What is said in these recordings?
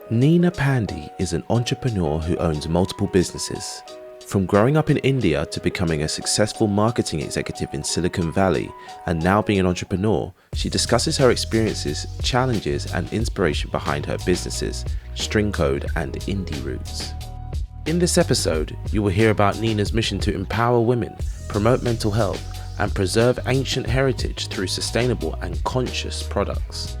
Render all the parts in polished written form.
Neena Pandey is an entrepreneur who owns multiple businesses. From growing up in India to becoming a successful marketing executive in Silicon Valley and now being an entrepreneur, she discusses her experiences, challenges, and inspiration behind her businesses, String Code and Indie Roots. In this episode, you will hear about Neena's mission to empower women, promote mental health, and preserve ancient heritage through sustainable and conscious products.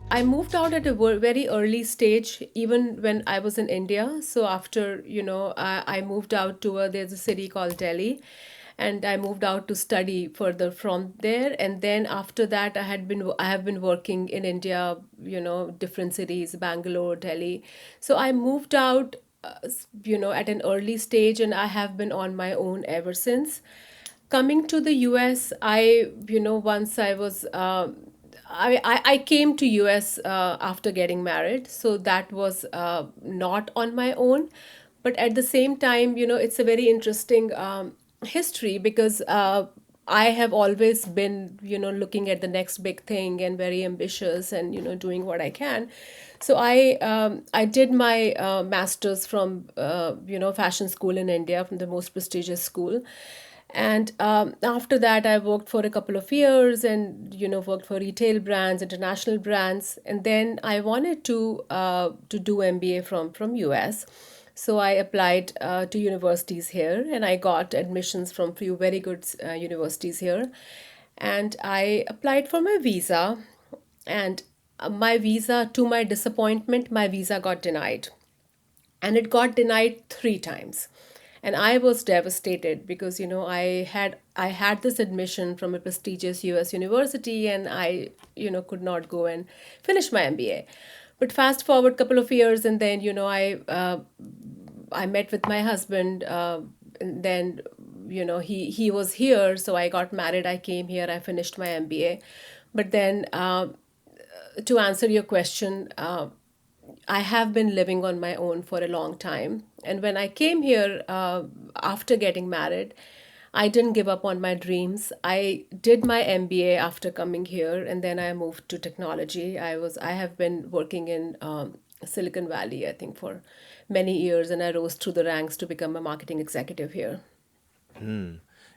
I moved out at a very early stage, even when I was in India. So after, I moved out to there's a city called Delhi, and I moved out to study further from there. And then after that, I have been working in India, different cities, Bangalore, Delhi. So I moved out, at an early stage, and I have been on my own ever since. Coming to the US, once I was I came to US after getting married, so that was not on my own. But at the same time, it's a very interesting history because I have always been, looking at the next big thing and very ambitious and, doing what I can. So I did my master's from, fashion school in India, from the most prestigious school. And after that, I worked for a couple of years and worked for retail brands, international brands, and then I wanted to do MBA from US. So I applied to universities here, and I got admissions from few very good universities here, and I applied for my visa, and my visa, to my disappointment, my visa got denied, and it got denied three times. And I was devastated because I had this admission from a prestigious US university, and I could not go and finish my MBA. But fast forward couple of years, and then I met with my husband, and then he was here, so I got married, I came here, I finished my MBA. But then to answer your question, I have been living on my own for a long time. And when I came here after getting married, I didn't give up on my dreams. I did my MBA after coming here, and then I moved to technology. I have been working in Silicon Valley, I think, for many years, and I rose through the ranks to become a marketing executive here.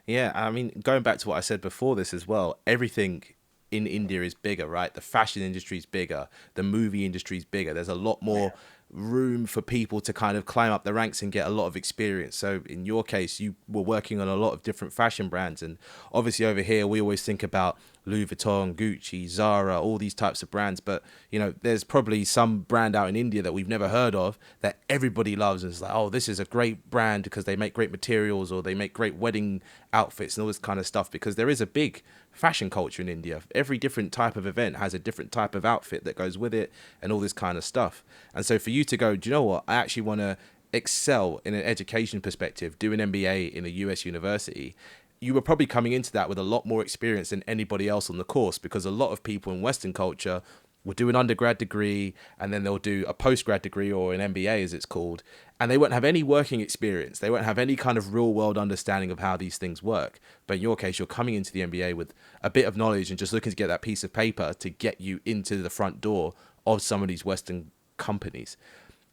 Yeah, I mean, going back to what I said before this as well, everything in India is bigger, right? The fashion industry is bigger, the movie industry is bigger. There's a lot more room for people to kind of climb up the ranks and get a lot of experience. So in your case, you were working on a lot of different fashion brands. And obviously over here, we always think about Louis Vuitton, Gucci, Zara, all these types of brands. But, there's probably some brand out in India that we've never heard of that everybody loves. And it's like, oh, this is a great brand because they make great materials or they make great wedding outfits and all this kind of stuff, because there is a big fashion culture in India. Every different type of event has a different type of outfit that goes with it and all this kind of stuff. And so for you to go, do you know what? I actually want to excel in an education perspective, do an MBA in a US university. You were probably coming into that with a lot more experience than anybody else on the course, because a lot of people in Western culture will do an undergrad degree and then they'll do a postgrad degree, or an MBA as it's called, and they won't have any working experience. They won't have any kind of real world understanding of how these things work. But in your case, you're coming into the MBA with a bit of knowledge and just looking to get that piece of paper to get you into the front door of some of these Western companies.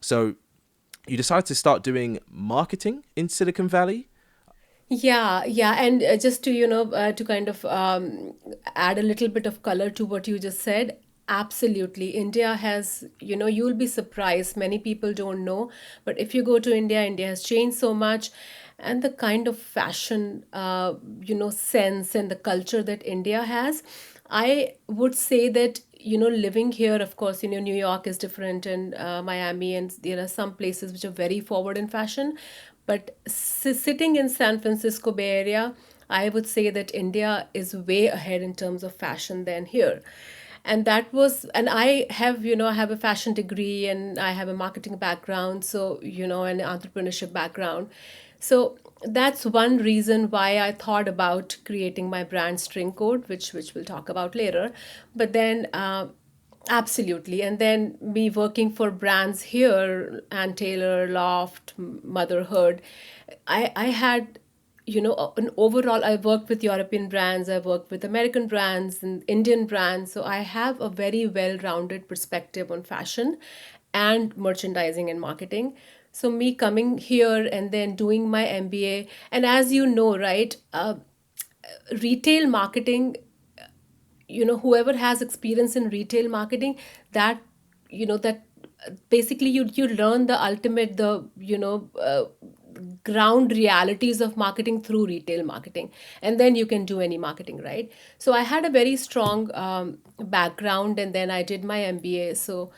So you decided to start doing marketing in Silicon Valley. Yeah, yeah, and just to to kind of add a little bit of color to what you just said. Absolutely, India has, you'll be surprised. Many people don't know, but if you go to India, India has changed so much, and the kind of fashion, sense and the culture that India has. I would say that, living here, of course, New York is different, and Miami, and there are some places which are very forward in fashion. But sitting in San Francisco Bay Area, I would say that India is way ahead in terms of fashion than here. And that was, and I have, I have a fashion degree, and I have a marketing background, so, an entrepreneurship background. So that's one reason why I thought about creating my brand String Code, which we'll talk about later. But then absolutely. And then me working for brands here, Ann Taylor, Loft, Motherhood, I had, and overall, I work with European brands, I work with American brands and Indian brands. So I have a very well-rounded perspective on fashion and merchandising and marketing. So me coming here and then doing my MBA, and as you know, right, retail marketing, whoever has experience in retail marketing, that that basically you learn the ultimate, the ground realities of marketing through retail marketing, and then you can do any marketing, right? So I had a very strong background, and then I did my MBA. So,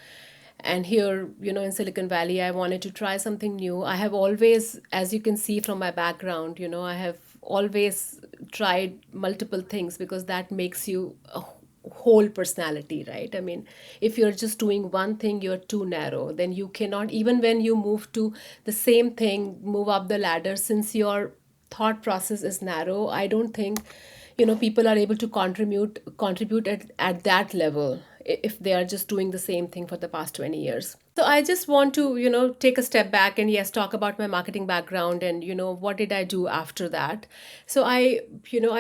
and here, in Silicon Valley, I wanted to try something new. I have always, as you can see from my background, I have always tried multiple things, because that makes you a whole personality, right? I mean, if you're just doing one thing, you're too narrow. Then you cannot, even when you move to the same thing, move up the ladder, since your thought process is narrow, I don't think people are able to contribute at that level, if they are just doing the same thing for the past 20 years. So I just want to take a step back and, yes, talk about my marketing background, and what did I do after that. So I you know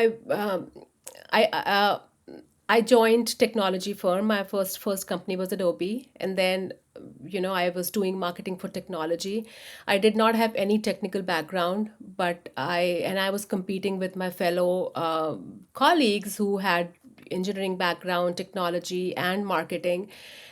I joined technology firm. My first company was Adobe, and then I was doing marketing for technology. I did not have any technical background, but I was competing with my fellow colleagues who had engineering background, technology, and marketing,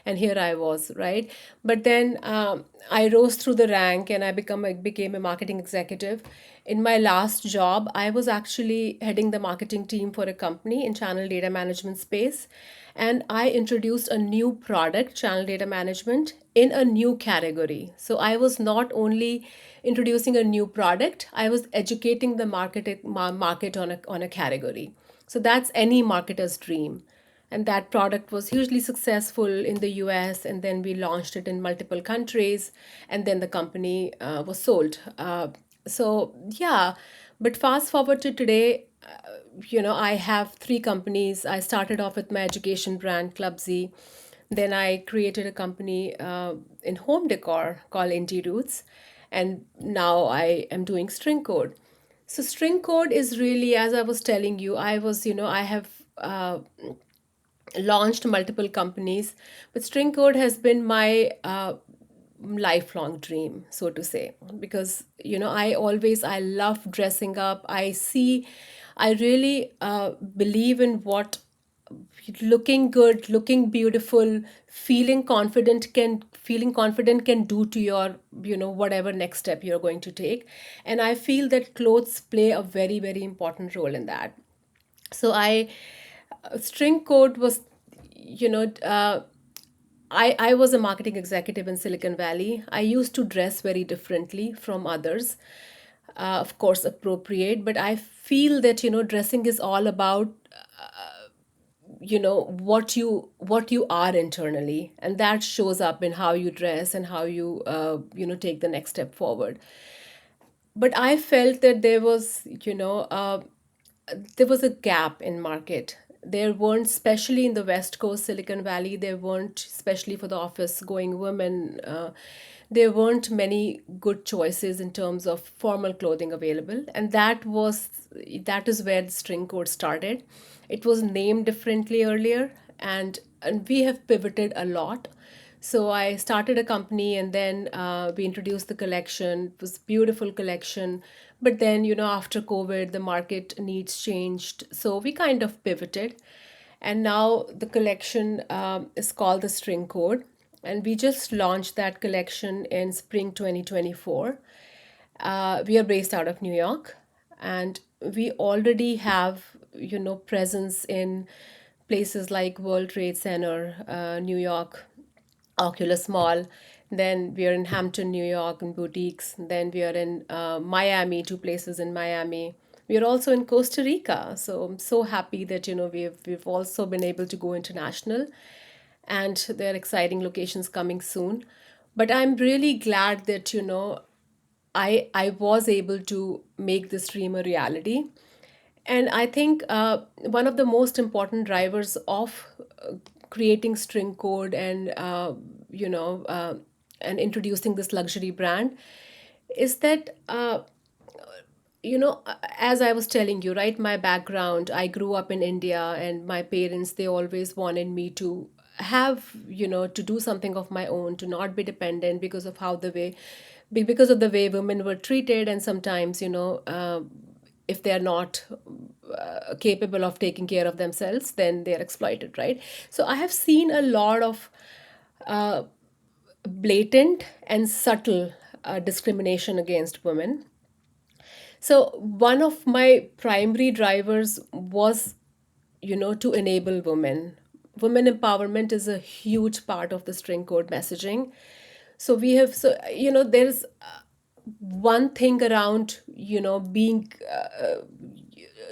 and here I was, right? But then I rose through the rank, and I became a marketing executive. In my last job, I was actually heading the marketing team for a company in channel data management space, and I introduced a new product, channel data management, in a new category. So I was not only introducing a new product, I was educating the market on a category. So that's any marketer's dream. And that product was hugely successful in the US, and then we launched it in multiple countries, and then the company was sold. So, yeah, but fast forward to today, I have three companies. I started off with my education brand, Clubsy. Then I created a company in home decor called Indie Roots. And now I am doing String Code. So String Code is really, as I was telling you, I have launched multiple companies, but String Code has been my lifelong dream, so to say, because I love dressing up. I really believe in what looking good, looking beautiful, feeling confident can do to your whatever next step you're going to take. And I feel that clothes play a very, very important role in that. So I String Code was, you know I was a marketing executive in Silicon Valley. I used to dress very differently from others, of course appropriate, but I feel that dressing is all about what you are internally, and that shows up in how you dress and how you take the next step forward. But I felt that there was a gap in market. There weren't, especially in the West Coast, Silicon Valley, there weren't, especially for the office going women, there weren't many good choices in terms of formal clothing available. And that is where the String Code started. It was named differently earlier, and we have pivoted a lot. So I started a company, and then we introduced the collection. It was a beautiful collection. But then, after COVID, the market needs changed. So we kind of pivoted. And now the collection is called the String Code. And we just launched that collection in spring 2024. We are based out of New York, and we already have, presence in places like World Trade Center, New York, Oculus Mall. Then we are in Hampton, New York, in boutiques. Then we are in Miami, two places in Miami. We are also in Costa Rica. So I'm so happy that we've also been able to go international, and there are exciting locations coming soon. But I'm really glad that I was able to make this dream a reality. And I think one of the most important drivers of creating String Code you know, and introducing this luxury brand is that as I was telling you, right, my background, I grew up in India, and my parents, they always wanted me to have, to do something of my own, to not be dependent because of how the way, because of the way women were treated. And sometimes, if they're not capable of taking care of themselves, then they're exploited, right? So I have seen a lot of blatant and subtle discrimination against women. So one of my primary drivers was, to enable women. Women empowerment is a huge part of the string code messaging. So we have, so there's one thing around, being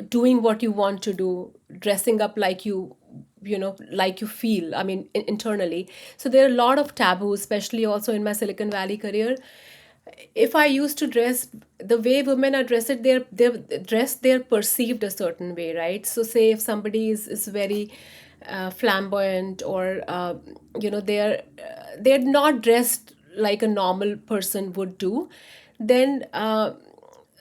doing what you want to do, dressing up like like you feel, I mean, internally. So there are a lot of taboos, especially also in my Silicon Valley career. If I used to dress the way women are dressed, they're dressed, they're perceived a certain way, right? So say if somebody is very flamboyant, or they're not dressed like a normal person would do, then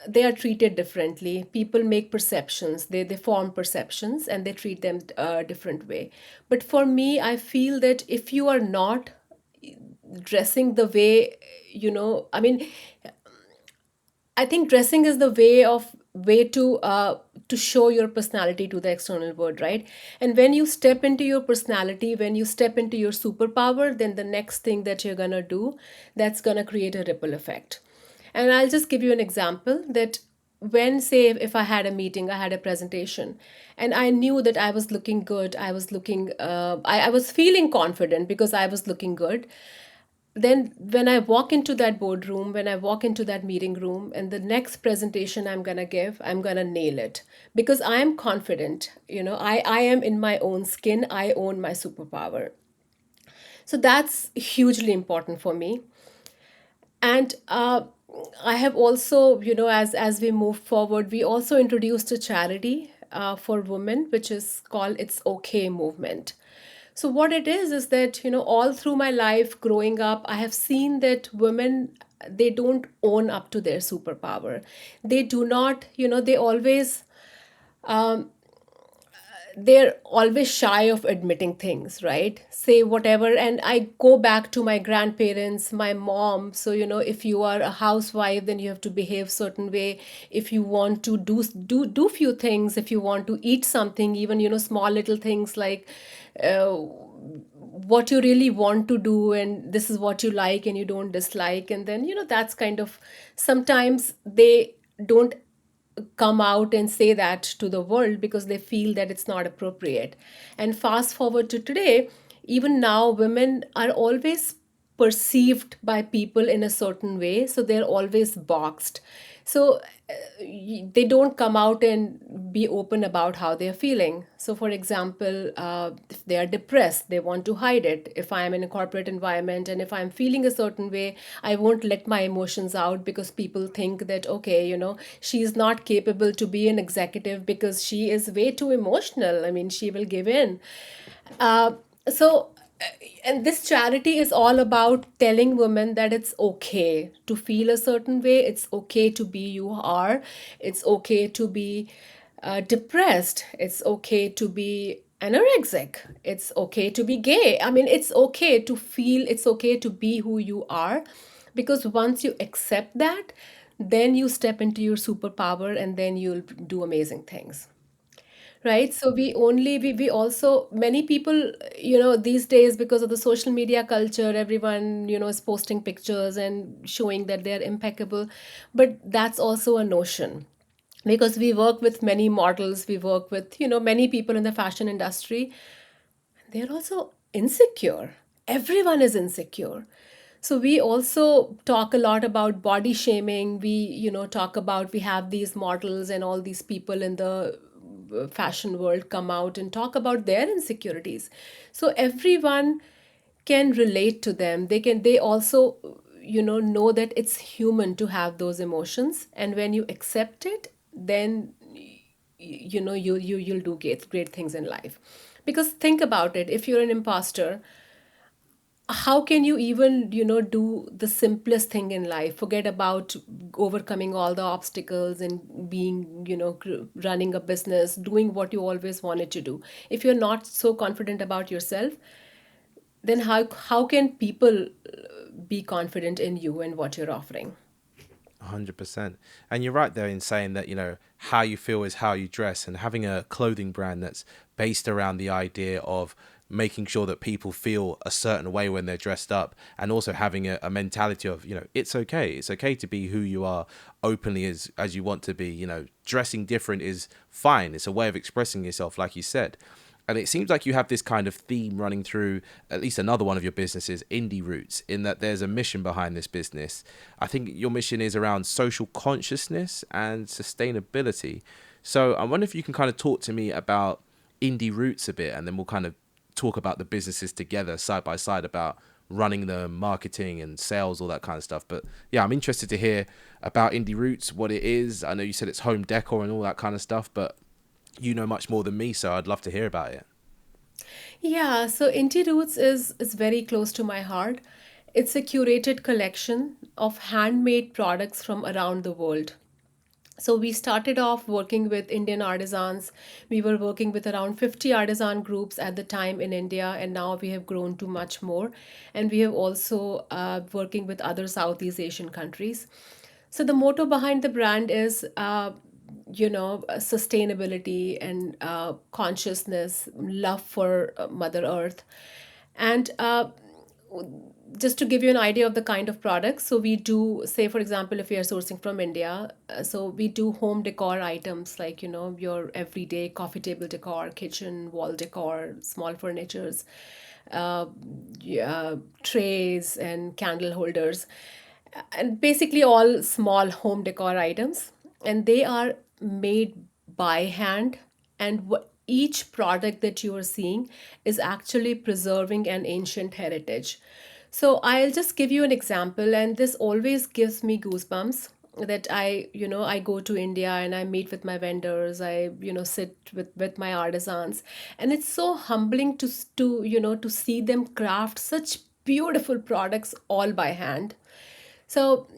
they are treated differently. People make perceptions, they form perceptions, and they treat them a different way. But for me, I feel that if you are not dressing the way, I mean, I think dressing is the way to show your personality to the external world, right? And when you step into your personality, when you step into your superpower, then the next thing that you're gonna do, that's gonna create a ripple effect. And I'll just give you an example that when, say, if I had a meeting, I had a presentation, and I knew that I was looking good, I was feeling confident because I was looking good. Then when I walk into that boardroom, when I walk into that meeting room, and the next presentation I'm going to give, I'm going to nail it because I am confident. I am in my own skin, I own my superpower. So that's hugely important for me. And I have also, as we move forward, we also introduced a charity for women, which is called It's Okay movement. So what it is that, all through my life growing up, I have seen that women, they don't own up to their superpower. They do not, they always, they're always shy of admitting things, right? Say whatever. And I go back to my grandparents, my mom. So, if you are a housewife, then you have to behave certain way. If you want to do few things, if you want to eat something, even, small little things like what you really want to do, and this is what you like and you don't dislike. And then, that's kind of, sometimes they don't come out and say that to the world because they feel that it's not appropriate. And fast forward to today, even now, women are always perceived by people in a certain way, so they're always boxed. So they don't come out and be open about how they're feeling. So, for example, if they are depressed, they want to hide it. If I'm in a corporate environment and if I'm feeling a certain way, I won't let my emotions out because people think that, okay, she's not capable to be an executive because she is way too emotional. I mean, she will give in. Uh, so, and this charity is all about telling women that it's okay to feel a certain way. It's okay to be you are. It's okay to be depressed. It's okay to be anorexic. It's okay to be gay. I mean, it's okay to feel, it's okay to be who you are. Because once you accept that, then you step into your superpower and then you'll do amazing things. Right. So we also, many people, these days, because of the social media culture, everyone, is posting pictures and showing that they're impeccable. But that's also a notion because we work with many models, we work with, many people in the fashion industry. They're also insecure. Everyone is insecure. So we also talk a lot about body shaming. We, talk about, we have these models and all these people in the fashion world come out and talk about their insecurities. So everyone can relate to them. They also, know that it's human to have those emotions. And when you accept it, then you'll do great things in life. Because think about it, if you're an imposter, how can you even, do the simplest thing in life? Forget about overcoming all the obstacles and being, running a business, doing what you always wanted to do. If you're not so confident about yourself, then how can people be confident in you and what you're offering? 100%. And you're right there in saying that, how you feel is how you dress, and having a clothing brand that's based around the idea of making sure that people feel a certain way when they're dressed up, and also having a mentality of, it's okay. It's okay to be who you are openly as you want to be. Dressing different is fine. It's a way of expressing yourself, like you said. And it seems like you have this kind of theme running through at least another one of your businesses, Indie Roots, in that there's a mission behind this business. I think your mission is around social consciousness and sustainability. So I wonder if you can kind of talk to me about Indie Roots a bit, and then we'll kind of talk about the businesses together side by side, about running the marketing and sales, all that kind of stuff. But yeah, I'm interested to hear about Indie Roots, what it is. I know you said it's home decor and all that kind of stuff, but you know much more than me, so I'd love to hear about it. Yeah, so Inti Roots is very close to my heart. It's a curated collection of handmade products from around the world. So we started off working with Indian artisans. We were working with around 50 artisan groups at the time in India, and now we have grown to much more. And we have also working with other Southeast Asian countries. So the motto behind the brand is, sustainability and consciousness, love for Mother Earth. And just to give you an idea of the kind of products, so we do, say for example, if we are sourcing from India, so we do home decor items like, your everyday coffee table decor, kitchen wall decor, small furnitures, uh, yeah, trays and candle holders, and basically all small home decor items. And they are made by hand, and each product that you are seeing is actually preserving an ancient heritage. So I'll just give you an example, and this always gives me goosebumps, that I go to India and I meet with my vendors, I, sit with my artisans, and it's so humbling to see them craft such beautiful products all by hand. So,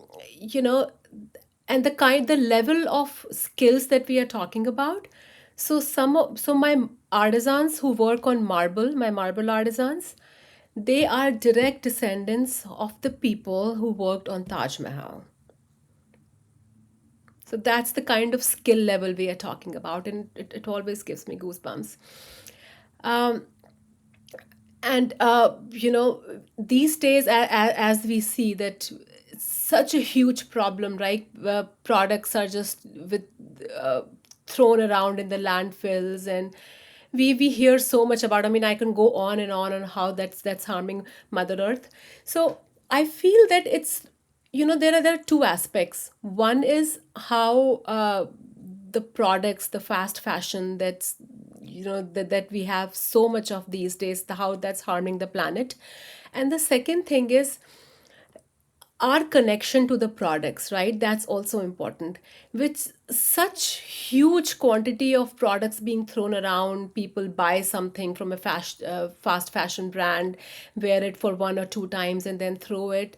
you know, and the level of skills that we are talking about. So so my artisans who work on marble, my marble artisans, they are direct descendants of the people who worked on Taj Mahal. So that's the kind of skill level we are talking about, and it always gives me goosebumps. Um, and these days, as we see that it's such a huge problem, right? Products are just with uh, thrown around in the landfills, and we hear so much about. I mean, I can go on how that's harming Mother Earth. So I feel that it's, there are two aspects. One is how the products, the fast fashion that's, that we have so much of these days, how that's harming the planet. And the second thing is our connection to the products, right? That's also important. With such huge quantity of products being thrown around, people buy something from a fast fashion brand, wear it for one or two times, and then throw it.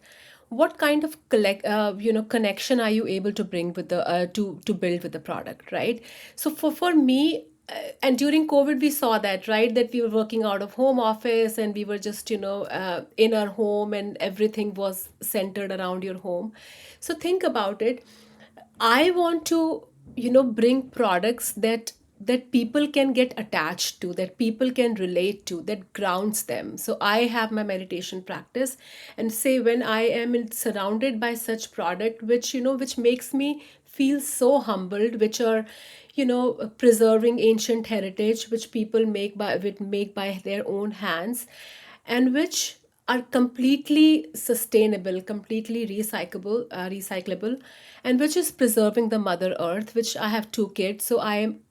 What kind of connection are you able to bring with the to build with the product, right? So for me, and during COVID, we saw that, right? That we were working out of home office, and we were just, in our home, and everything was centered around your home. So think about it. I want to, bring products that people can get attached to, that people can relate to, that grounds them. So I have my meditation practice, and say when I am surrounded by such product, which, which makes me feel so humbled, which are, preserving ancient heritage, which people make by their own hands, and which are completely sustainable, completely recyclable, and which is preserving the Mother Earth. Which I have two kids, so I am,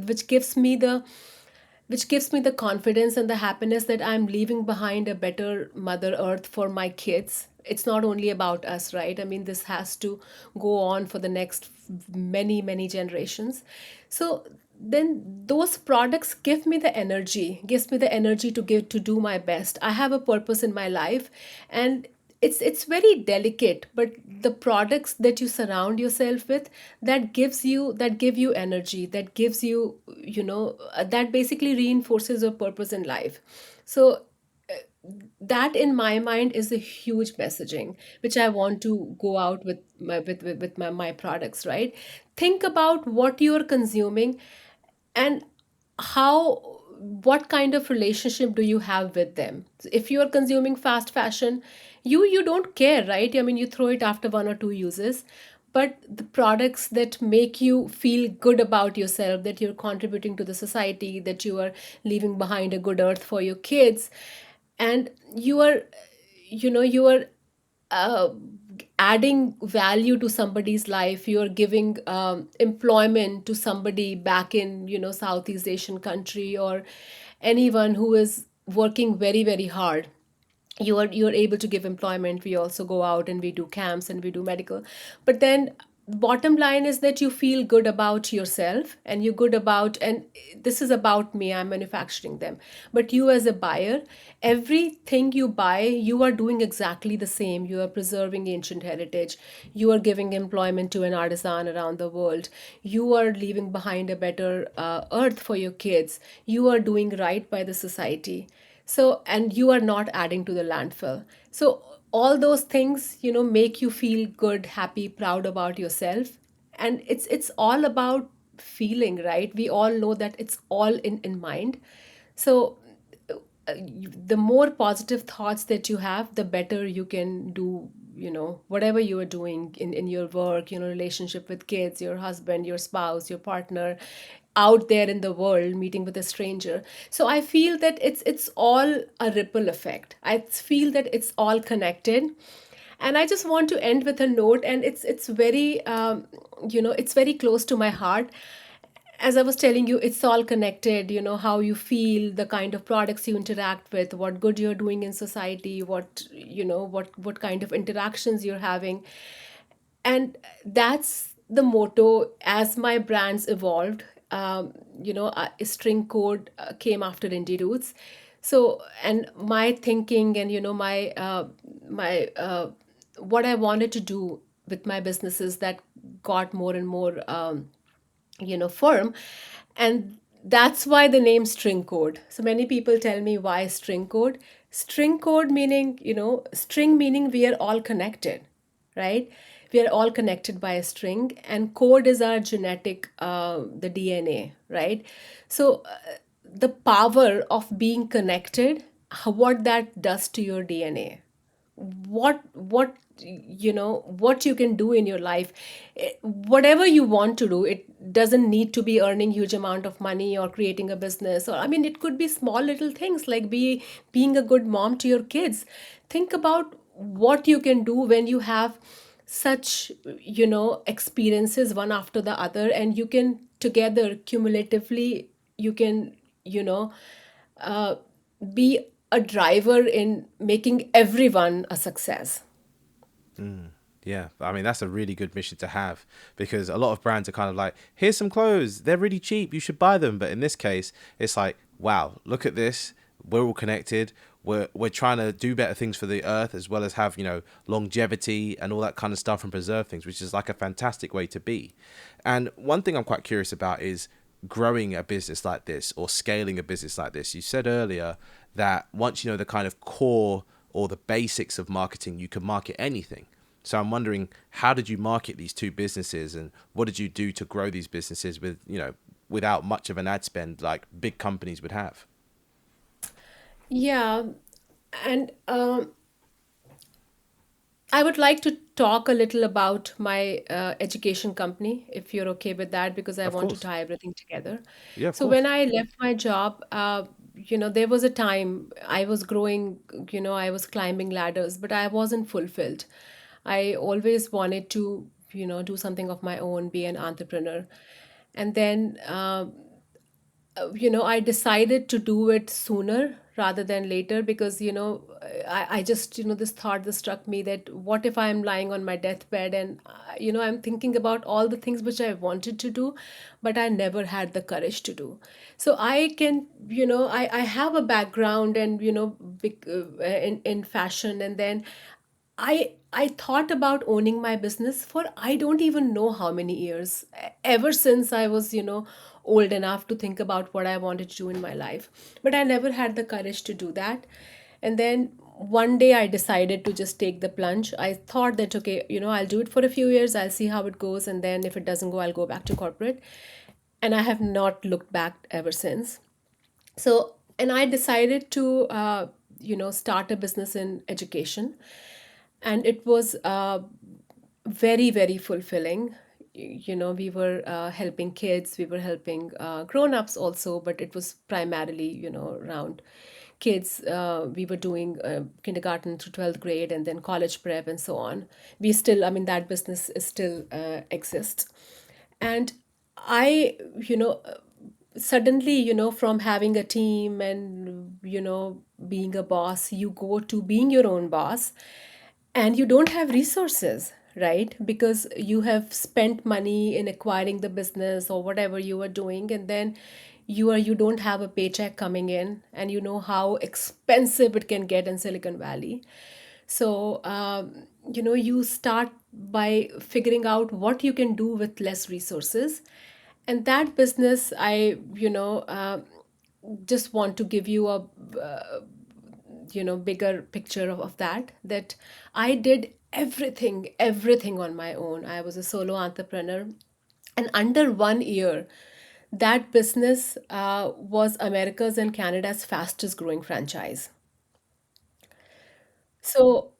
which gives me the confidence and the happiness that I'm leaving behind a better Mother Earth for my kids. It's not only about us, right? I mean, this has to go on for the next many, many generations. So then those products give me the energy, gives me the energy to give, to do my best. I have a purpose in my life, and it's very delicate, but the products that you surround yourself with, that give you energy, that gives you, that basically reinforces your purpose in life. So that in my mind is a huge messaging which I want to go out with my products, right? Think about what you're consuming, and how, what kind of relationship do you have with them? If you are consuming fast fashion, you don't care, right? I mean, you throw it after one or two uses. But the products that make you feel good about yourself, that you're contributing to the society, that you are leaving behind a good earth for your kids, and you are uh, adding value to somebody's life, you're giving employment to somebody back in, Southeast Asian country, or anyone who is working very, very hard, you're able to give employment. We also go out and we do camps and we do medical. But then bottom line is that you feel good about yourself, and you're good about, and this is about me, I'm manufacturing them. But you as a buyer, everything you buy, you are doing exactly the same. You are preserving ancient heritage, you are giving employment to an artisan around the world, you are leaving behind a better earth for your kids, you are doing right by the society. So, and you are not adding to the landfill. So all those things, make you feel good, happy, proud about yourself. And it's all about feeling, right? We all know that it's all in mind. So the more positive thoughts that you have, the better you can do, whatever you are doing in your work, relationship with kids, your husband, your spouse, your partner, out there in the world, meeting with a stranger. So I feel that it's all a ripple effect. I feel that it's all connected. And I just want to end with a note, and it's very it's very close to my heart. As I was telling you, it's all connected. How you feel, the kind of products you interact with, what good you're doing in society, what kind of interactions you're having. And that's the motto. As my brands evolved, string code came after indie roots. So, and my thinking, and my what I wanted to do with my businesses, that got more and more firm. And that's why the name string code. So many people tell me, why string code? String code meaning, string meaning we are all connected, right? We are all connected by a string, and code is our genetic, the DNA, right? So the power of being connected, what that does to your DNA, what what you can do in your life. Whatever you want to do, it doesn't need to be earning huge amount of money or creating a business, or I mean, it could be small little things like being a good mom to your kids. Think about what you can do when you have such, experiences one after the other, and you can together cumulatively, you can, you know uh, be a driver in making everyone a success. Yeah, I mean that's a really good mission to have, because a lot of brands are kind of like, here's some clothes, they're really cheap, you should buy them. But in this case, it's like, wow, look at this, we're all connected. We're trying to do better things for the earth, as well as have, longevity and all that kind of stuff, and preserve things, which is like a fantastic way to be. And one thing I'm quite curious about is growing a business like this, or scaling a business like this. You said earlier that once you know the kind of core or the basics of marketing, you can market anything. So I'm wondering, how did you market these two businesses, and what did you do to grow these businesses with, without much of an ad spend like big companies would have? Yeah, and I would like to talk a little about my education company, if you're okay with that, because I Of want to course. tie everything together. Yeah, of So when course. I left my job, there was a time I was growing, I was climbing ladders, but I wasn't fulfilled. I always wanted to, do something of my own, be an entrepreneur. And then I decided to do it sooner rather than later because, I just, this thought that struck me that what if I'm lying on my deathbed and, I'm thinking about all the things which I wanted to do, but I never had the courage to do. So I can, I have a background and, in fashion. And then I thought about owning my business for I don't even know how many years. Ever since I was, old enough to think about what I wanted to do in my life. But I never had the courage to do that. And then one day I decided to just take the plunge. I thought that, okay, I'll do it for a few years, I'll see how it goes, and then if it doesn't go, I'll go back to corporate. And I have not looked back ever since. So, and I decided to, start a business in education. And it was very, very fulfilling. We were helping kids, we were helping grown-ups also, but it was primarily, around kids. We were doing kindergarten through 12th grade and then college prep and so on. We still, I mean, that business is still exists. And I, suddenly, from having a team and, being a boss, you go to being your own boss and you don't have resources, right? Because you have spent money in acquiring the business or whatever you are doing, and then you don't have a paycheck coming in, and you know how expensive it can get in Silicon Valley. So, you start by figuring out what you can do with less resources. And that business, I, just want to give you a, bigger picture of that I did everything on my own. I was a solo entrepreneur. And under 1 year, that business was America's and Canada's fastest growing franchise. So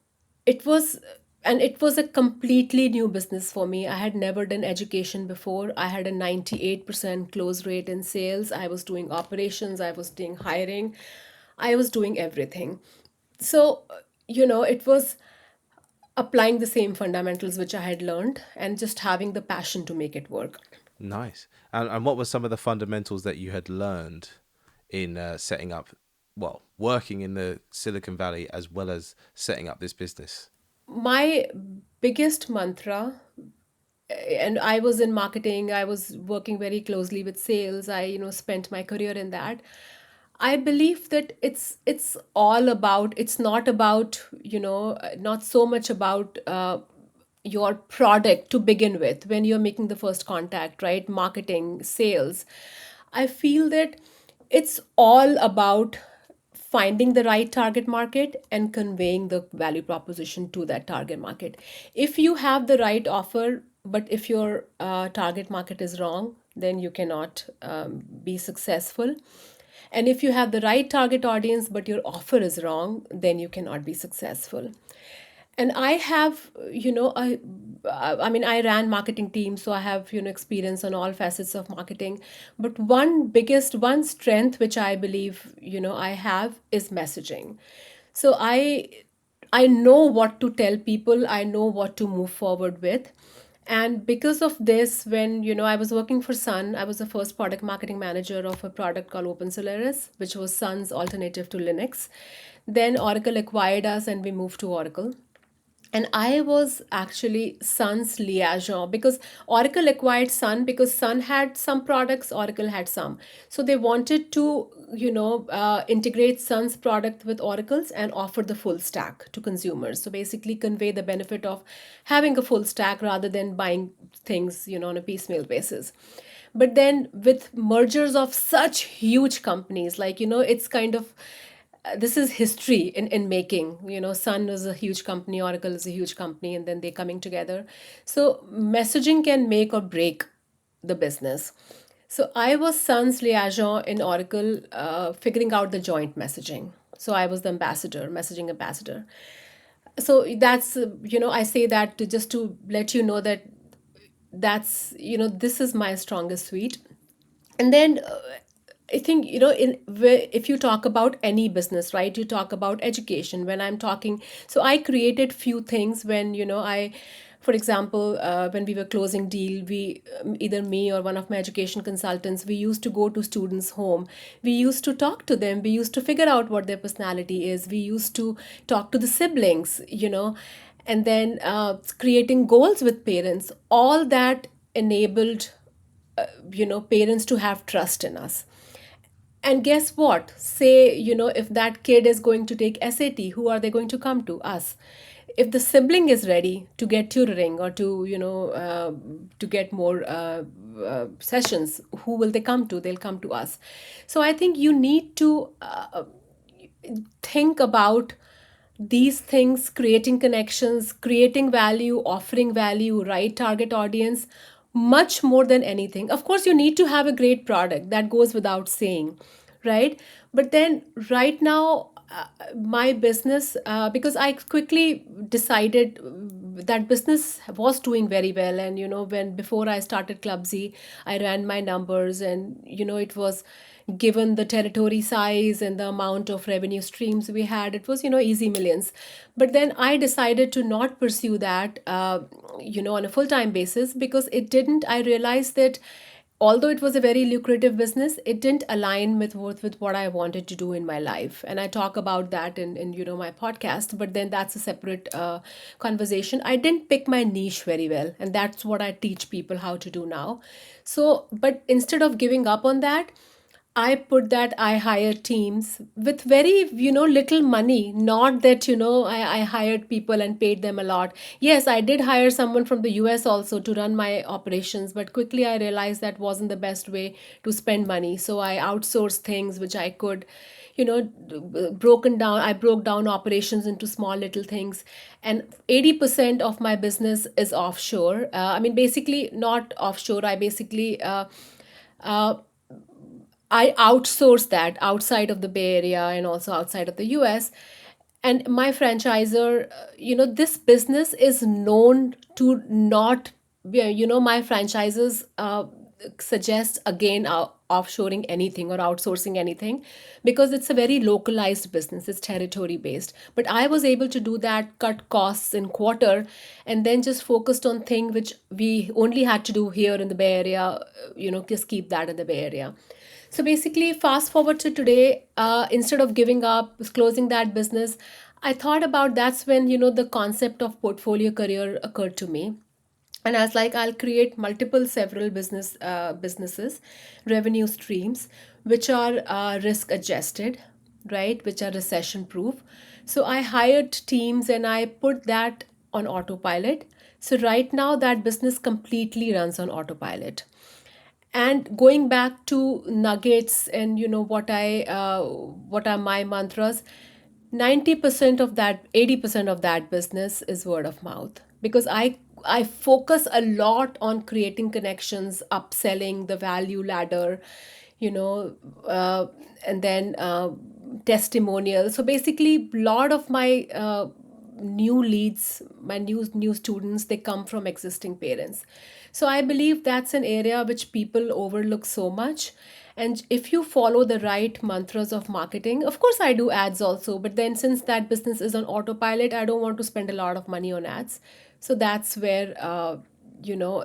it was, and it was a completely new business for me. I had never done education before. I had a 98% close rate in sales. I was doing operations, I was doing hiring, I was doing everything. So, it was applying the same fundamentals which I had learned and just having the passion to make it work. Nice. And what were some of the fundamentals that you had learned in setting up, well, working in the Silicon Valley as well as setting up this business? My biggest mantra, and I was in marketing, I was working very closely with sales, I, spent my career in that. I believe that it's all about, it's not about, not so much about your product to begin with when you're making the first contact, right? Marketing, sales. I feel that it's all about finding the right target market and conveying the value proposition to that target market. If you have the right offer, but if your target market is wrong, then you cannot be successful. And if you have the right target audience, but your offer is wrong, then you cannot be successful. And I have, I mean, I ran marketing teams, so I have, experience on all facets of marketing. But one strength which I believe, I have is messaging. So I know what to tell people, I know what to move forward with. And because of this, when I was working for Sun, I was the first product marketing manager of a product called Open Solaris, which was Sun's alternative to Linux. Then Oracle acquired us and we moved to Oracle. And I was actually Sun's liaison because Oracle acquired Sun because Sun had some products, Oracle had some. So they wanted to, integrate Sun's product with Oracle's and offer the full stack to consumers. So basically convey the benefit of having a full stack rather than buying things, on a piecemeal basis. But then with mergers of such huge companies, like, it's kind of, this is history in making. Sun is a huge company, Oracle is a huge company, and then they're coming together. So messaging can make or break the business. So I was Sun's liaison in Oracle, figuring out the joint messaging. So I was the ambassador, messaging ambassador. So that's, I say that to just to let you know that that's, this is my strongest suite. And then I think, if you talk about any business, right, you talk about education. When I'm talking, so I created few things when, I For example, when we were closing deal, we either me or one of my education consultants, we used to go to students' home. We used to talk to them. We used to figure out what their personality is. We used to talk to the siblings, and then creating goals with parents. All that enabled, parents to have trust in us. And guess what? Say, if that kid is going to take SAT, who are they going to come to? Us. If the sibling is ready to get tutoring or to get more sessions, who will they come to? They'll come to us. So I think you need to think about these things, creating connections, creating value, offering value, right target audience, much more than anything. Of course, you need to have a great product, that goes without saying, right? But then, right now, my business, because I quickly decided that business was doing very well. And, when before I started Clubsy, I ran my numbers, and, it was given the territory size and the amount of revenue streams we had, it was, easy millions. But then I decided to not pursue that, on a full time basis, because it didn't, I realized that although it was a very lucrative business, it didn't align with what I wanted to do in my life. And I talk about that in my podcast, but then that's a separate conversation. I didn't pick my niche very well, and that's what I teach people how to do now. So, but instead of giving up on that, I put that I hire teams with very, little money. Not that, I hired people and paid them a lot. Yes, I did hire someone from the US also to run my operations, but quickly I realized that wasn't the best way to spend money. So I outsourced things which I could, I broke down operations into small little things. And 80% of my business is offshore. I mean, basically not offshore. I outsource that outside of the Bay Area and also outside of the US. And my franchisor, this business is known to not, yeah, my franchisors suggest again offshoring anything or outsourcing anything, because it's a very localized business, it's territory based. But I was able to do that, cut costs in quarter, and then just focused on thing which we only had to do here in the Bay Area, just keep that in the Bay Area. So basically, fast forward to today, instead of giving up, closing that business, I thought about, that's when, the concept of portfolio career occurred to me. And I was like, I'll create multiple, several businesses, revenue streams, which are risk adjusted, right? Which are recession proof. So I hired teams and I put that on autopilot. So right now, that business completely runs on autopilot. And going back to nuggets and what are my mantras, 90% of that, 80% of that business is word of mouth, because I focus a lot on creating connections, upselling, the value ladder, you know uh, and then testimonial. So basically, a lot of my new leads, my new students, they come from existing parents. So I believe that's an area which people overlook so much. And if you follow the right mantras of marketing, of course I do ads also, but then since that business is on autopilot, I don't want to spend a lot of money on ads. So that's where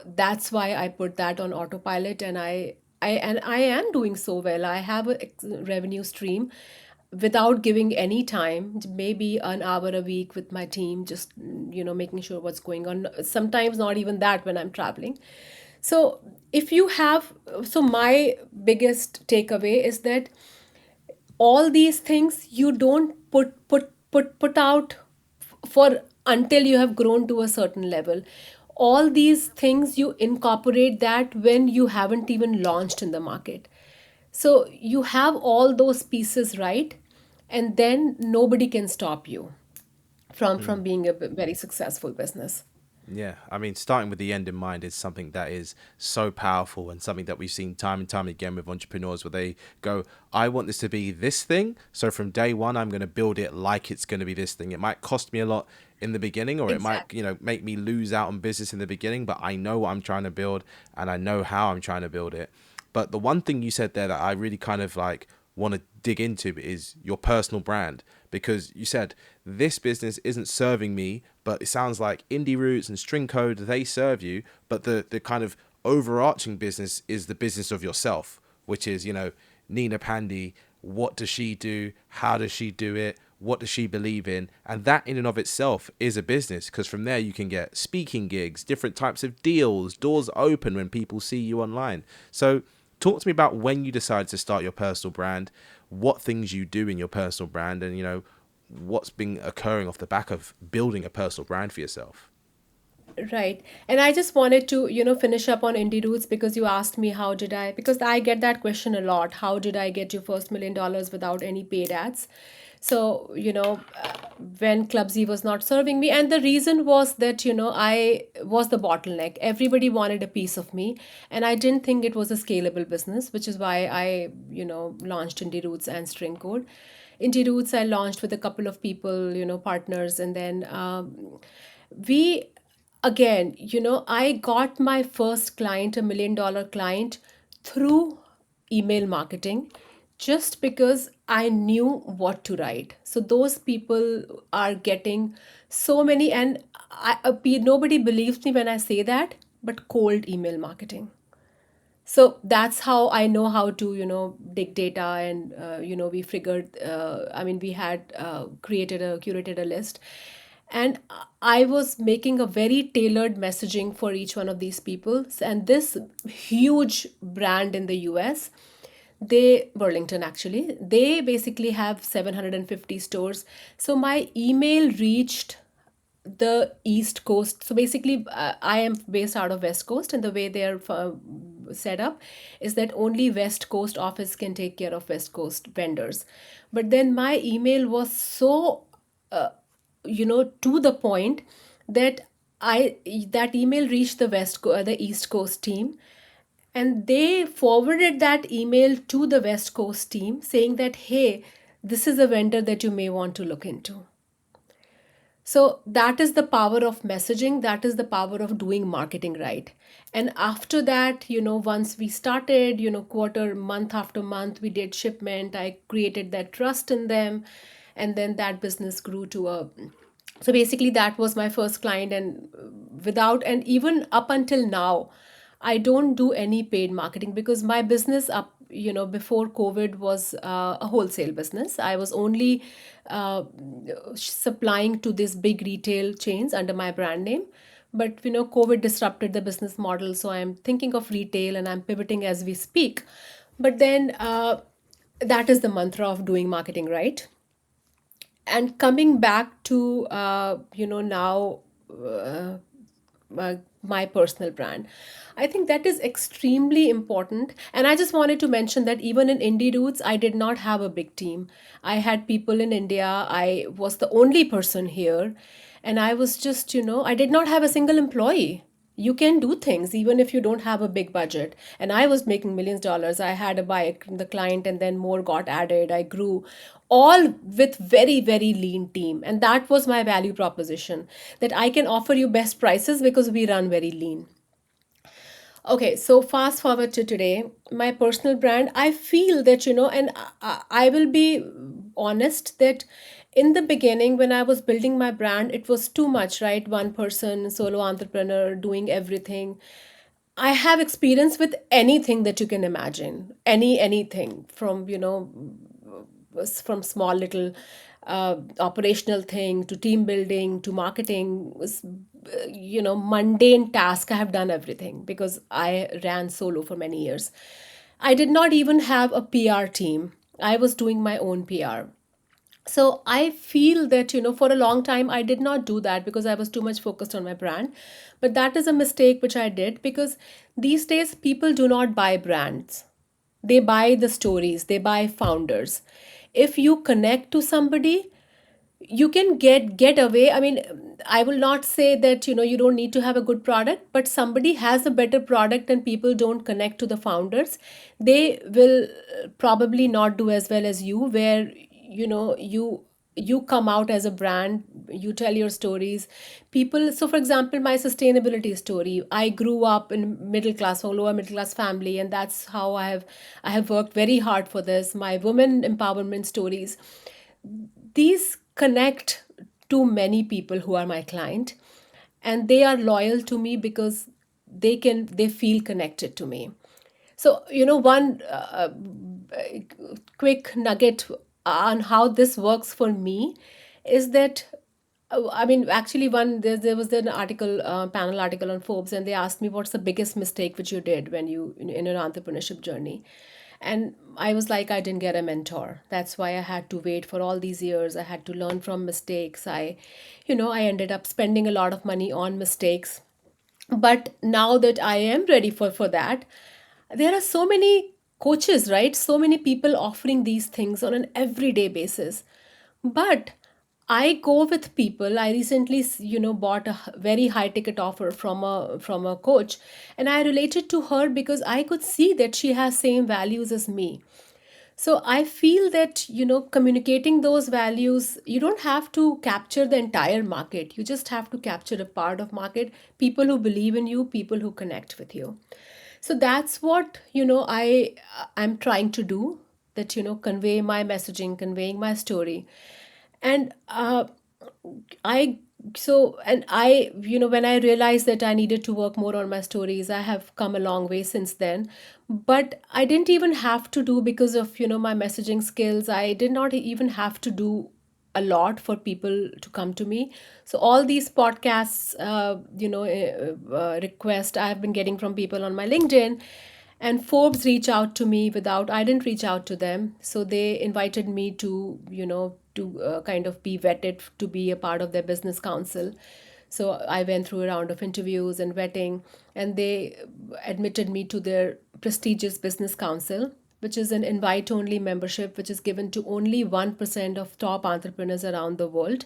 that's why I put that on autopilot. And I am doing so well. I have a revenue stream without giving any time, maybe an hour a week with my team, just making sure what's going on, sometimes not even that when I'm traveling. So if you have so my biggest takeaway is that all these things you don't put out for until you have grown to a certain level. All these things you incorporate that when you haven't even launched in the market. So you have all those pieces right, and then nobody can stop you from being a very successful business. Yeah, I mean, starting with the end in mind is something that is so powerful, and something that we've seen time and time again with entrepreneurs, where they go, I want this to be this thing. So from day one, I'm going to build it like it's going to be this thing. It might cost me a lot in the beginning, or it might, Exactly. make me lose out on business in the beginning, but I know what I'm trying to build and I know how I'm trying to build it. But the one thing you said there that I really kind of like want to dig into is your personal brand, because you said this business isn't serving me, but it sounds like Indie Roots and String Code, they serve you, but the kind of overarching business is the business of yourself, which is, Neena Pandey, what does she do? How does she do it? What does she believe in? And that in and of itself is a business, because from there you can get speaking gigs, different types of deals, doors open when people see you online. So talk to me about when you decided to start your personal brand, what things you do in your personal brand, and what's been occurring off the back of building a personal brand for yourself. Right. And I just wanted to, finish up on Indie Roots because you asked me how did I, because I get that question a lot. How did I get your first $1 million without any paid ads? So, when Clubsy was not serving me, and the reason was that, I was the bottleneck. Everybody wanted a piece of me, and I didn't think it was a scalable business, which is why I, launched Indie Roots and String Code. Indie Roots I launched with a couple of people, partners, and then we again, I got my first client, $1 million client, through email marketing, just because I knew what to write. So those people are getting so many, and nobody believes me when I say that, but cold email marketing. So that's how I know how to, dig data, and we figured. We had curated a list, and I was making a very tailored messaging for each one of these people. And this huge brand in the U.S., Burlington actually, they basically have 750 stores. So my email reached the East Coast. So basically, I am based out of West Coast, and the way they are set up is that only West Coast office can take care of West Coast vendors. But then my email was so, to the point that I that email reached the East Coast team, and they forwarded that email to the West Coast team saying that, hey, this is a vendor that you may want to look into. So that is the power of messaging. That is the power of doing marketing right. And after that, once we started, month after month, we did shipment. I created that trust in them. And then that business grew to a, so basically that was my first client. And and even up until now, I don't do any paid marketing because my business before COVID was a wholesale business. I was only uh, supplying to these big retail chains under my brand name. But COVID disrupted the business model, so I'm thinking of retail and I'm pivoting as we speak. But then that is the mantra of doing marketing right. And coming back to now, my personal brand, I think that is extremely important. And I just wanted to mention that even in Indie Roots, I did not have a big team. I had people in India. I was the only person here, and I was just, I did not have a single employee. You can do things even if you don't have a big budget. And I was making millions of dollars. I had a buy the client, and then more got added. I grew all with very, very lean team. And that was my value proposition, that I can offer you best prices because we run very lean. Okay, so fast forward to today, my personal brand, I feel that, and I will be honest that in the beginning, when I was building my brand, it was too much, right? One person, solo entrepreneur, doing everything. I have experience with anything that you can imagine, anything from, from small little operational thing to team building to marketing, mundane task. I have done everything because I ran solo for many years. I did not even have a PR team. I was doing my own PR. So I feel that, for a long time, I did not do that because I was too much focused on my brand. But that is a mistake which I did, because these days people do not buy brands. They buy the stories, they buy founders. If you connect to somebody, you can get away. I will not say that, you don't need to have a good product, but somebody has a better product and people don't connect to the founders, they will probably not do as well as you, where you come out as a brand, you tell your stories. People, so for example, my sustainability story, I grew up in middle class or lower middle class family, and that's how I have worked very hard for this. My women empowerment stories, these connect too many people who are my client, and they are loyal to me because they feel connected to me. So, one quick nugget on how this works for me is that, I mean, actually, there was an article, panel article on Forbes, and they asked me what's the biggest mistake which you did when you in an entrepreneurship journey, and I was like, I didn't get a mentor. That's why I had to wait for all these years. I had to learn from mistakes. I ended up spending a lot of money on mistakes, but now that I am ready for that, there are so many coaches, right? So many people offering these things on an everyday basis. But I go with people. I recently, bought a very high ticket offer from a coach, and I related to her because I could see that she has same values as me. So I feel that, communicating those values, you don't have to capture the entire market. You just have to capture a part of market, people who believe in you, people who connect with you. So that's what, I'm trying to do, that, convey my messaging, conveying my story. And I so and I when I realized that I needed to work more on my stories, I have come a long way since then. But I didn't even have to do, because of my messaging skills, I did not even have to do a lot for people to come to me. So all these podcasts, request I have been getting from people on my LinkedIn, and Forbes reach out to me without I didn't reach out to them. So they invited me to, to kind of be vetted to be a part of their business council. So I went through a round of interviews and vetting, and they admitted me to their prestigious business council, which is an invite only membership, which is given to only 1% of top entrepreneurs around the world.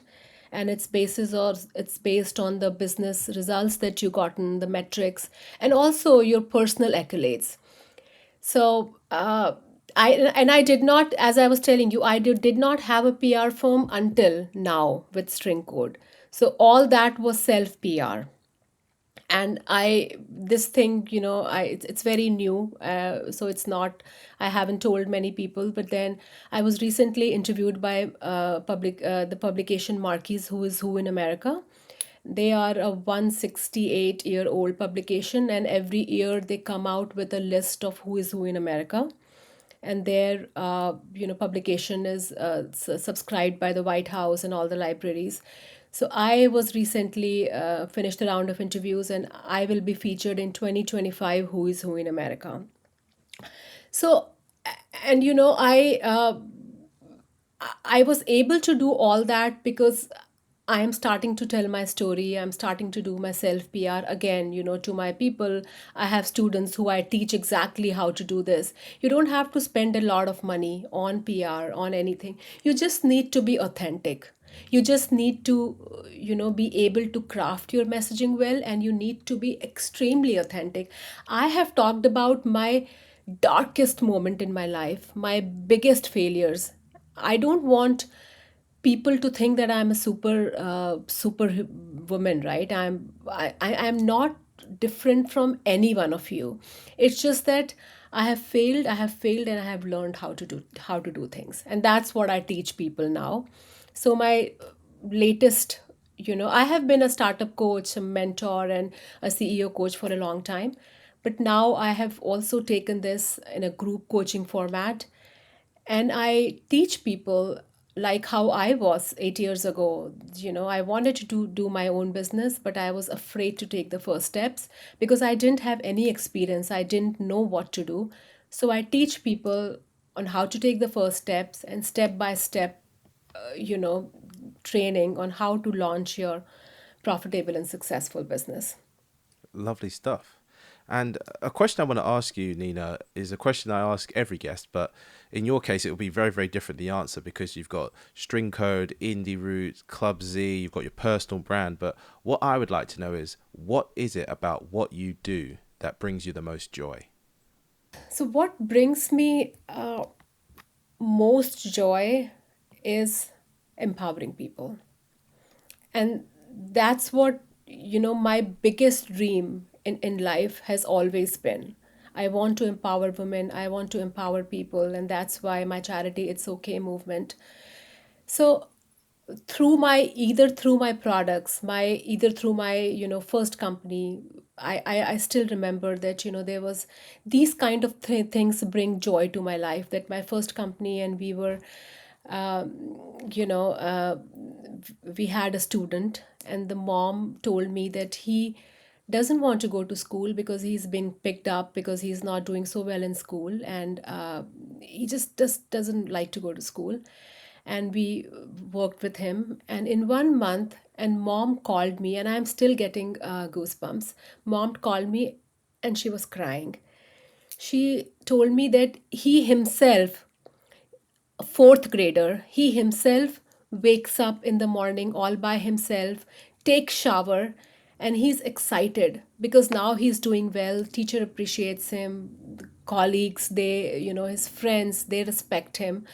And it's based on the business results that you gotten, the metrics, and also your personal accolades. So I did not, as I was telling you, did not have a PR firm until now with String Code. So all that was self PR. And this thing, it's very new, so it's not, I haven't told many people. But then I was recently interviewed by the publication Marquis, who is who in America. They are a 168-year-old publication, and every year they come out with a list of who is who in America. And their publication is subscribed by the White House and all the libraries. So I was recently finished a round of interviews, and I will be featured in 2025 Who is Who in America. So, and I was able to do all that because I am starting to tell my story. I'm starting to do my self PR again, to my people. I have students who I teach exactly how to do this. You don't have to spend a lot of money on PR, on anything. You just need to be authentic. You just need to, be able to craft your messaging well, and you need to be extremely authentic. I have talked about my darkest moment in my life, my biggest failures. I don't want people to think that I'm a super woman, right? I'm not different from any one of you. It's just that I have failed, and I have learned how to do things, and that's what I teach people now. So my latest, I have been a startup coach, a mentor, and a CEO coach for a long time, but now I have also taken this in a group coaching format, and I teach people like how I was 8 years ago. I wanted to do my own business, but I was afraid to take the first steps because I didn't have any experience. I didn't know what to do. So I teach people on how to take the first steps, and step by step, you know, training on how to launch your profitable and successful business. Lovely stuff. And a question I want to ask you, Nina, is a question I ask every guest, but in your case, it will be very, very different, the answer, because you've got String Code, Indie Roots, Club Z, you've got your personal brand. But what I would like to know is, what is it about what you do that brings you the most joy? So, what brings me most joy is empowering people. And that's what, my biggest dream in life has always been. I want to empower women, I want to empower people, and that's why my charity It's Okay movement. So through my products, my either through my first company, I still remember that there was these kind of things bring joy to my life. That my first company, and we were you know we had a student, and the mom told me that he doesn't want to go to school because he's being picked up because he's not doing so well in school, and he just doesn't like to go to school. And we worked with him, and in 1 month, and mom called me, and I'm still getting goosebumps. Mom called me, and she was crying. She told me that he himself, a fourth grader, he himself wakes up in the morning all by himself, takes shower, and he's excited because now he's doing well. Teacher appreciates him, the colleagues, they, his friends, they respect him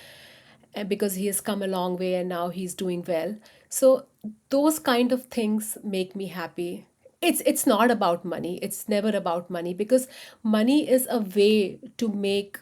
because he has come a long way and now he's doing well. So those kind of things make me happy. It's not about money. It's never about money, because money is a way to make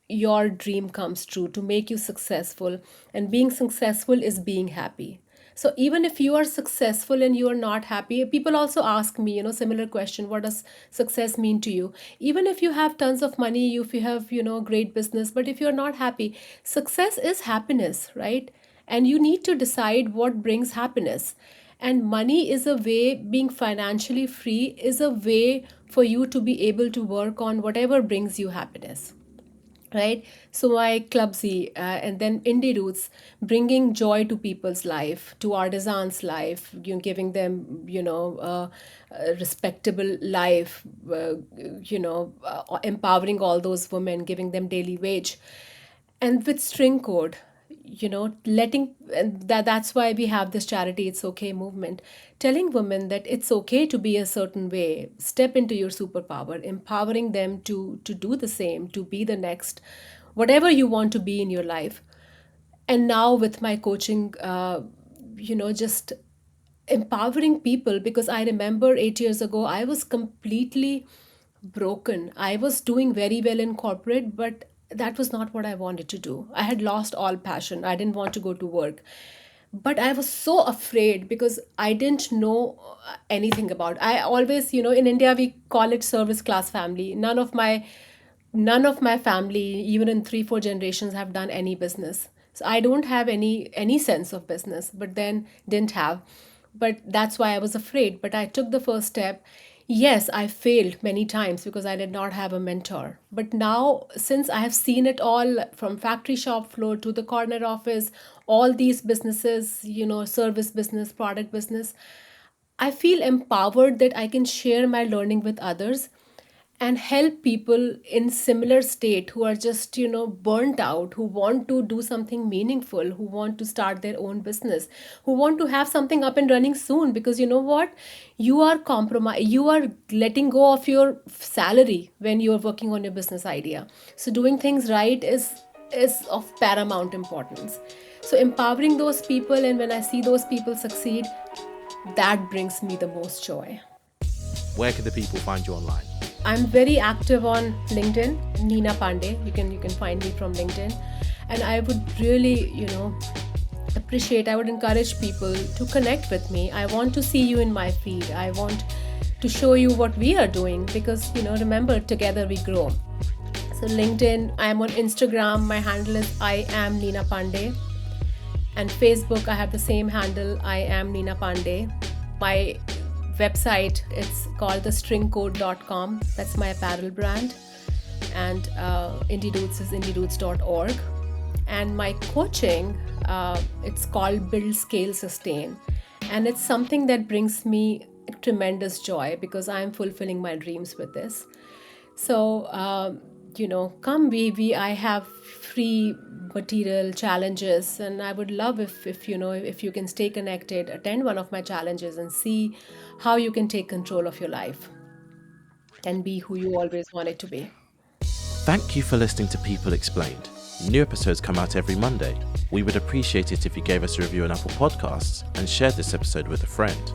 your dream comes true, to make you successful. And being successful is being happy. So even if you are successful and you are not happy, people also ask me, similar question, what does success mean to you? Even if you have tons of money, if you have, great business, but if you're not happy, success is happiness, right? And you need to decide what brings happiness. And money is a way, being financially free is a way for you to be able to work on whatever brings you happiness, right? So my clubsy and then indie roots, bringing joy to people's life, to artisans life, giving them a respectable life, empowering all those women, giving them daily wage. And with string code, letting, and that's why we have this charity It's Okay movement, telling women that it's okay to be a certain way, step into your superpower, empowering them to do the same, to be the next whatever you want to be in your life. And now with my coaching, just empowering people, because I remember 8 years ago I was completely broken. I was doing very well in corporate, but that was not what I wanted to do. I had lost all passion. I didn't want to go to work. But I was so afraid because I didn't know anything about. I always, in India we call it service class family. None of my family, even in 3 4 generations, have done any business. So I don't have any sense of business, but then didn't have. But that's why I was afraid, but I took the first step. Yes, I failed many times because I did not have a mentor, but now, since I have seen it all, from factory shop floor to the corner office, all these businesses, service business, product business, I feel empowered that I can share my learning with others and help people in similar state who are just burnt out, who want to do something meaningful, who want to start their own business, who want to have something up and running soon. Because you know what, you are letting go of your salary when you are working on your business idea. So doing things right is of paramount importance. So empowering those people, and when I see those people succeed, that brings me the most joy. Where can the people find you online? I'm very active on LinkedIn, Neena Pandey. You can find me from LinkedIn, and I would really appreciate. I would encourage people to connect with me. I want to see you in my feed. I want to show you what we are doing, because remember, together we grow. So LinkedIn, I'm on Instagram. My handle is I am Neena Pandey, and Facebook I have the same handle, I am Neena Pandey. My website, it's called thestringcode.com. That's my apparel brand. And Indie Roots is indieroots.org. And my coaching, it's called Build, Scale, Sustain. And it's something that brings me tremendous joy because I'm fulfilling my dreams with this. So, come, I have free material challenges, and I would love if you can stay connected, attend one of my challenges, and see how you can take control of your life and be who you always wanted to be. Thank you for listening to People Explained. New episodes come out every Monday. We would appreciate it if you gave us a review on Apple Podcasts and shared this episode with a friend.